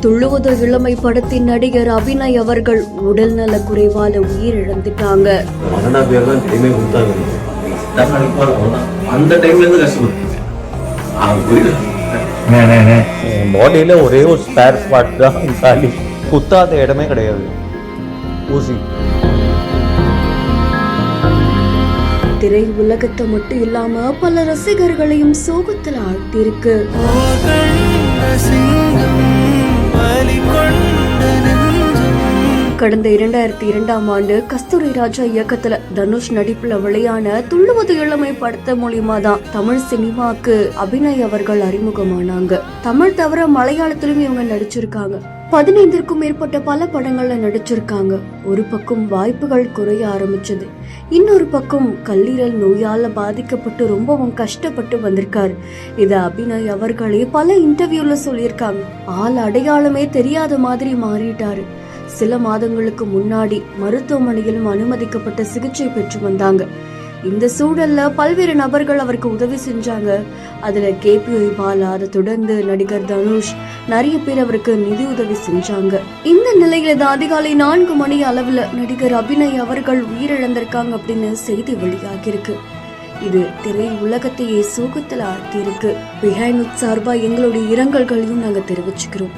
துள்ளுவது இளமை படத்தின் நடிகர் அபிநய் அவர்கள் உடல்நல குறைவால உயிரிழந்துட்டாங்க. பாடியில ஒரே ஒரு ஸ்பேர் பார்ட் தான் காலி, குத்தாத இடமே கிடையாது. ஊசி. திரை உலகத்தை மட்டும் இல்லாம பல ரசிகர்களையும் சோகத்தில் ஆழ்த்தியிருக்கு. கடந்த 2002ஆம் ஆண்டு கஸ்தூரி ராஜா இயக்கத்துல தனுஷ் நடிப்புல வெளியான துள்ளுவது இளமை படத்தை மூலியமா தான் தமிழ் சினிமாக்கு அபிநய் அவர்கள் அறிமுகமானாங்க. தமிழ் தவிர மலையாளத்திலும் இவங்க நடிச்சிருக்காங்க. 15க்கும் மேற்பட்ட பல படங்கள்ல நடிச்சிருக்காங்க. ஒரு பக்கம் வாய்ப்புகள் குறைய ஆரம்பிச்சது, இன்னொரு பக்கம் கல்லீரல் நோயால பாதிக்கப்பட்டு ரொம்பவும் கஷ்டப்பட்டு வந்திருக்காரு. இத அபிநய் அவர்களே பல இன்டர்வியூல சொல்லியிருக்காங்க. ஆள் அடையாளமே தெரியாத மாதிரி மாறிட்டாரு. சில மாதங்களுக்கு முன்னாடி மருத்துவமனையிலும் அனுமதிக்கப்பட்ட சிகிச்சை பெற்று வந்தாங்க. இந்த சூழல்ல பல்வேறு நபர்கள் அவருக்கு உதவி செஞ்சாங்க. அதுல KPI பாலா, அதை தொடர்ந்து நடிகர் தனுஷ், நிறைய பேர் அவருக்கு நிதி உதவி செஞ்சாங்க. இந்த நிலையில தான் அதிகாலை 4 மணி அளவுல நடிகர் அபிநய் அவர்கள் உயிரிழந்திருக்காங்க அப்படின்னு செய்தி வெளியாகி இருக்கு. இது திரை உலகத்தையே சோகத்துல ஆழ்த்தி இருக்கு. பிஹைண்ட் சார்பா எங்களுடைய இரங்கல்களையும் நாங்க தெரிவிச்சுக்கிறோம்.